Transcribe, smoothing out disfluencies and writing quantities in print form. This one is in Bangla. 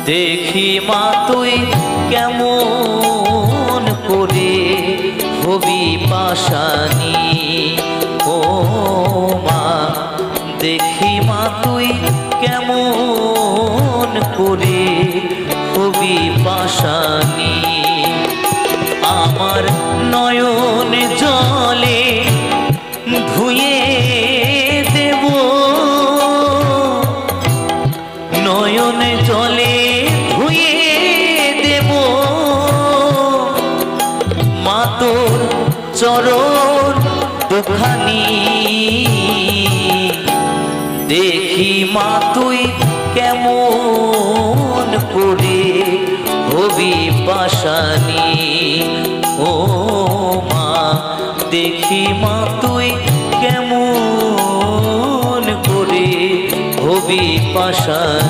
দেখি মা তুই কেমন করে হবি পাশানি। ও মা দেখি মা তুই কেমন করে হবি পাশানি। আমার নয়ন জলে ধুয়ে দেব, নয়ন জলে ধুয়ে দেব মা তোর চরণ দুখানি। দেখি মা তুই কেমন করে হবি পাশানি। ও মা দেখি মা তুই কেমন করে হবি পাশানি।